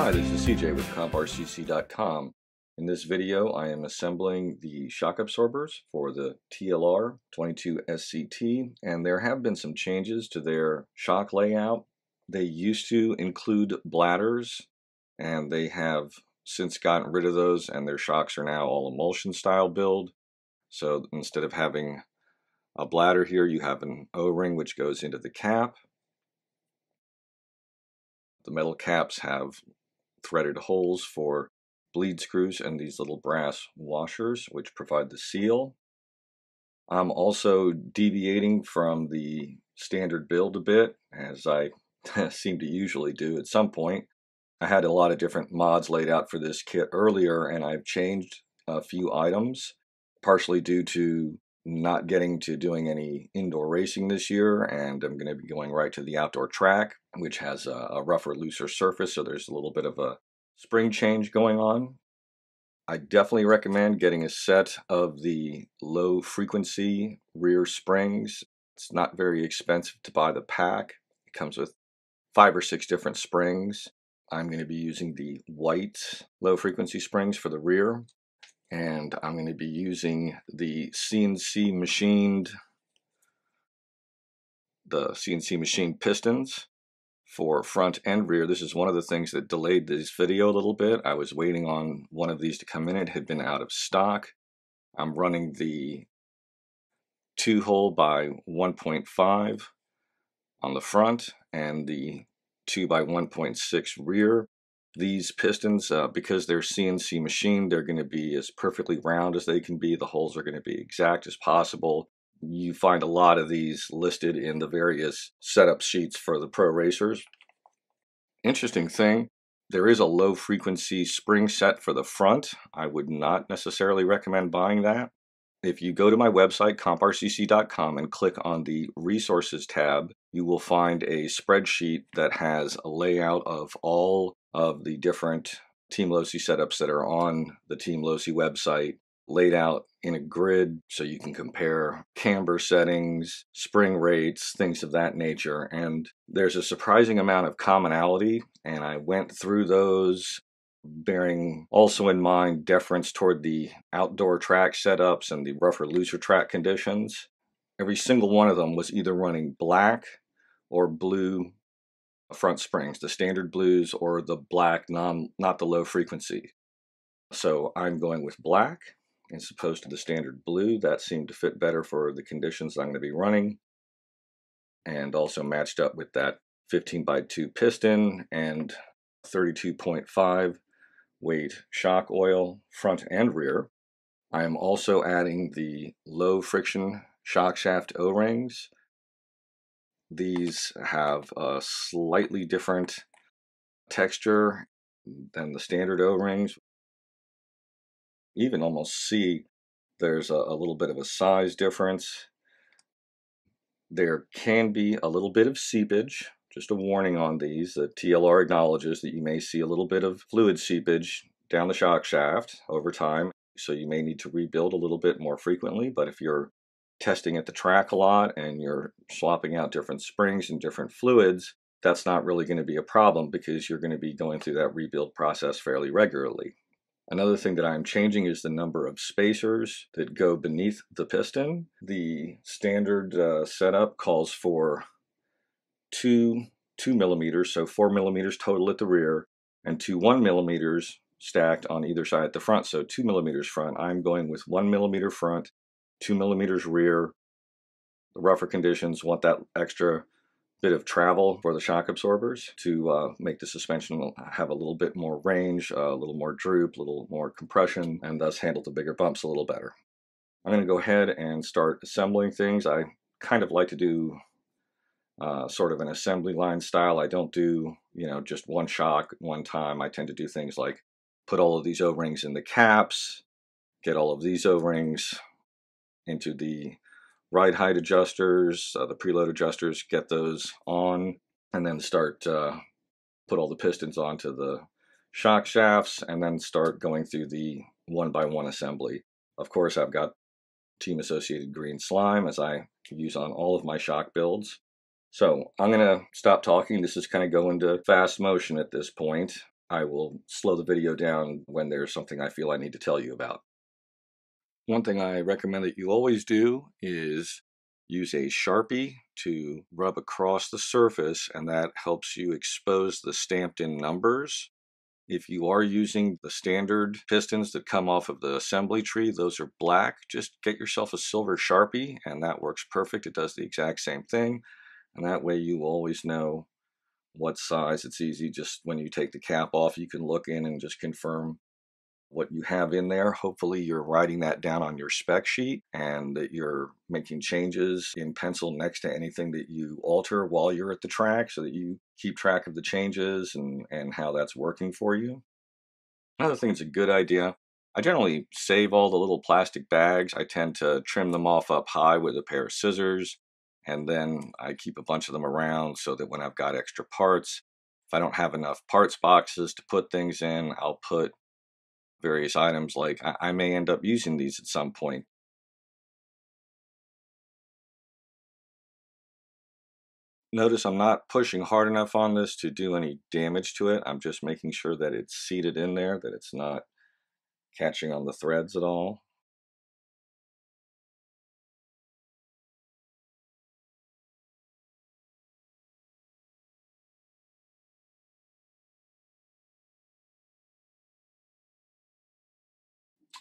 Hi, this is CJ with CJatCompRCC.com. In this video, I am assembling the shock absorbers for the TLR 22 SCT, and there have been some changes to their shock layout. They used to include bladders, and they have since gotten rid of those, and their shocks are now all emulsion style build. So instead of having a bladder here, you have an O-ring which goes into the cap. The metal caps have threaded holes for bleed screws and these little brass washers which provide the seal. I'm also deviating from the standard build a bit, as I seem to usually do at some point. I had a lot of different mods laid out for this kit earlier, and I've changed a few items, partially due to not getting to doing any indoor racing this year, and I'm going to be going right to the outdoor track, which has a rougher, looser surface, so there's a little bit of a spring change going on. I definitely recommend getting a set of the low frequency rear springs. It's not very expensive to buy the pack. It comes with 5 or 6 different springs. I'm going to be using the white low frequency springs for the rear, and I'm going to be using the CNC machined pistons for front and rear. This is one of the things that delayed this video a little bit. I was waiting on one of these to come in. It had been out of stock. I'm running the 2-hole by 1.5 on the front and the 2 by 1.6 rear. These pistons, because they're CNC machined, they're going to be as perfectly round as they can be. The holes are going to be exact as possible. You find a lot of these listed in the various setup sheets for the pro racers. Interesting thing, there is a low frequency spring set for the front. I would not necessarily recommend buying that. If you go to my website, CompRCC.com, and click on the Resources tab, you will find a spreadsheet that has a layout of all of the different Team Losi setups that are on the Team Losi website, laid out in a grid so you can compare camber settings, spring rates, things of that nature. And there's a surprising amount of commonality, and I went through those, bearing also in mind deference toward the outdoor track setups and the rougher, looser track conditions. Every single one of them was either running black or blue front springs, the standard blues or the black, not the low frequency. So I'm going with black as opposed to the standard blue. That seemed to fit better for the conditions I'm going to be running, and also matched up with that 15 by 2 piston and 32.5 weight shock oil front and rear. I am also adding the low friction shock shaft O-rings. These have a slightly different texture than the standard O-rings. You even almost see there's a little bit of a size difference. There can be a little bit of seepage. Just a warning on these. The TLR acknowledges that you may see a little bit of fluid seepage down the shock shaft over time, so you may need to rebuild a little bit more frequently. But if you're testing at the track a lot and you're swapping out different springs and different fluids, that's not really going to be a problem because you're going to be going through that rebuild process fairly regularly. Another thing that I'm changing is the number of spacers that go beneath the piston. The standard setup calls for 2 millimeters, so 4 millimeters total at the rear, and 2 1 millimeters stacked on either side at the front, so 2 millimeters front. I'm going with 1 millimeter front, 2 millimeters rear. The rougher conditions want that extra bit of travel for the shock absorbers to make the suspension have a little bit more range, a little more droop, a little more compression, and thus handle the bigger bumps a little better. I'm going to go ahead and start assembling things. I kind of like to do sort of an assembly line style. I don't do, just one shock one time. I tend to do things like put all of these O-rings in the caps, get all of these O-rings into the ride height adjusters, the preload adjusters, get those on, and then start put all the pistons onto the shock shafts, and then start going through the 1-by-1 assembly. Of course, I've got Team Associated green slime, as I use on all of my shock builds. So I'm going to stop talking. This is kind of going to fast motion at this point. I will slow the video down when there's something I feel I need to tell you about. One thing I recommend that you always do is use a Sharpie to rub across the surface, and that helps you expose the stamped in numbers. If you are using the standard pistons that come off of the assembly tree, those are black. Just get yourself a silver Sharpie, and that works perfect. It does the exact same thing, and that way you always know what size. It's easy. Just when you take the cap off, you can look in and just confirm what you have in there. Hopefully you're writing that down on your spec sheet and that you're making changes in pencil next to anything that you alter while you're at the track, so that you keep track of the changes and how that's working for you. Another thing that's a good idea, I generally save all the little plastic bags. I tend to trim them off up high with a pair of scissors, and then I keep a bunch of them around so that when I've got extra parts, if I don't have enough parts boxes to put things in, I'll put various items. Like I may end up using these at some point. Notice I'm not pushing hard enough on this to do any damage to it. I'm just making sure that it's seated in there, that it's not catching on the threads at all.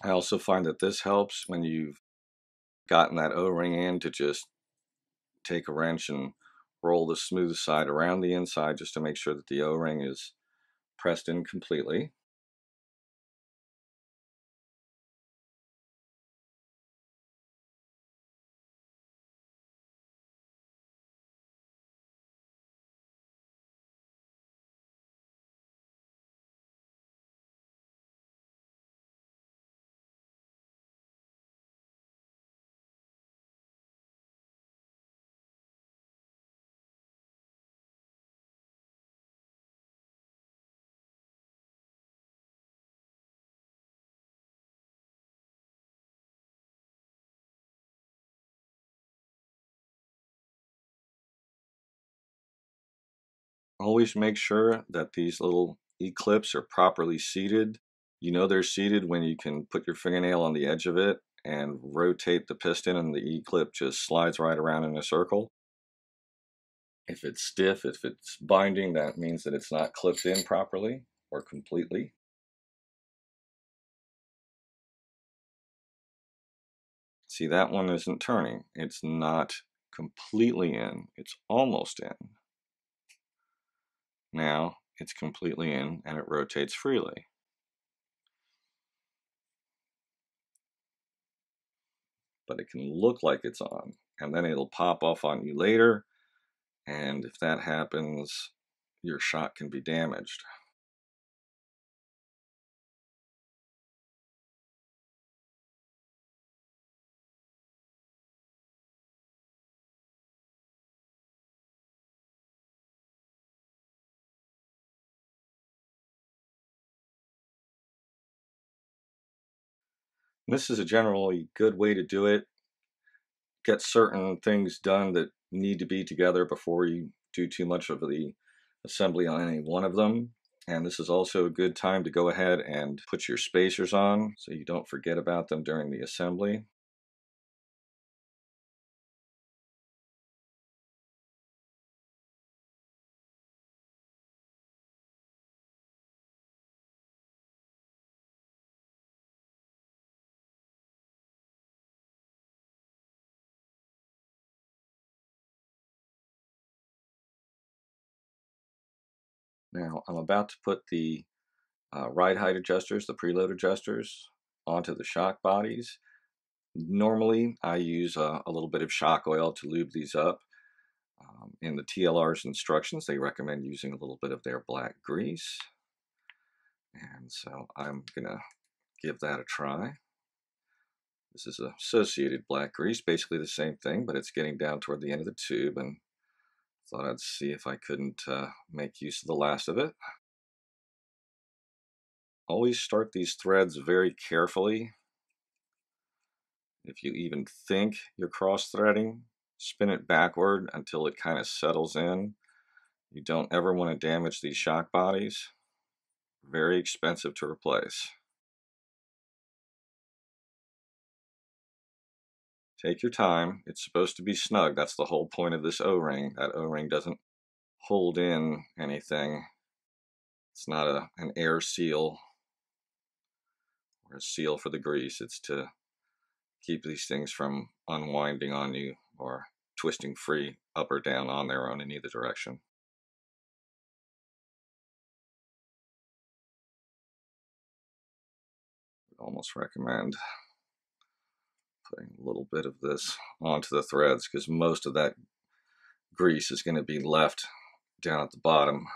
I also find that this helps when you've gotten that O-ring in, to just take a wrench and roll the smooth side around the inside just to make sure that the O-ring is pressed in completely. Always make sure that these little E-clips are properly seated. You know they're seated when you can put your fingernail on the edge of it and rotate the piston, and the E-clip just slides right around in a circle. If it's stiff, if it's binding, that means that it's not clipped in properly or completely. See, that one isn't turning. It's not completely in. It's almost in. Now it's completely in and it rotates freely. But it can look like it's on, and then it'll pop off on you later, and if that happens, your shot can be damaged. This is a generally good way to do it. Get certain things done that need to be together before you do too much of the assembly on any one of them. And this is also a good time to go ahead and put your spacers on so you don't forget about them during the assembly. Now I'm about to put the ride height adjusters, the preload adjusters, onto the shock bodies. Normally I use a little bit of shock oil to lube these up. In the TLR's instructions, they recommend using a little bit of their black grease. And so I'm gonna give that a try. This is Associated black grease, basically the same thing, but it's getting down toward the end of the tube, and thought I'd see if I couldn't make use of the last of it. Always start these threads very carefully. If you even think you're cross-threading, spin it backward until it kind of settles in. You don't ever want to damage these shock bodies. very expensive to replace. Take your time. It's supposed to be snug. That's the whole point of this O-ring. That O-ring doesn't hold in anything. It's not an air seal or a seal for the grease. It's to keep these things from unwinding on you or twisting free up or down on their own in either direction. I'd almost recommend putting a little bit of this onto the threads because most of that grease is going to be left down at the bottom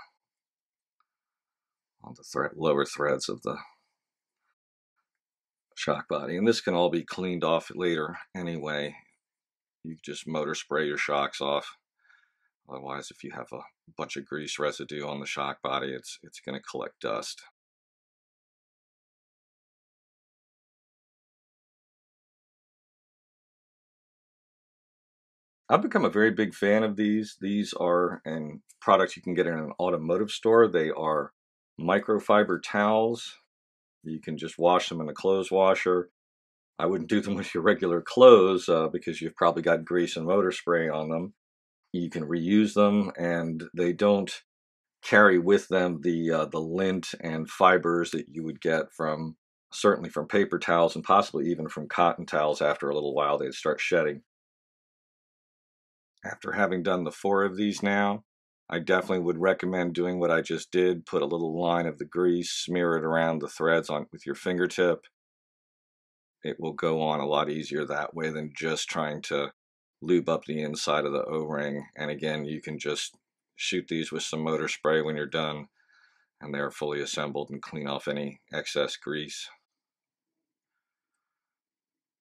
on the lower threads of the shock body. And this can all be cleaned off later anyway. You just motor spray your shocks off. Otherwise, if you have a bunch of grease residue on the shock body, it's going to collect dust. I've become a very big fan of these. These are products you can get in an automotive store. They are microfiber towels. You can just wash them in a clothes washer. I wouldn't do them with your regular clothes because you've probably got grease and motor spray on them. You can reuse them, and they don't carry with them the lint and fibers that you would get from certainly from paper towels and possibly even from cotton towels. After a little while, they'd start shedding. After having done the 4 of these now, I definitely would recommend doing what I just did. Put a little line of the grease, smear it around the threads with your fingertip. It will go on a lot easier that way than just trying to lube up the inside of the O-ring. And again, you can just shoot these with some motor spray when you're done and they're fully assembled and clean off any excess grease.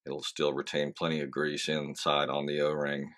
It'll still retain plenty of grease inside on the O-ring.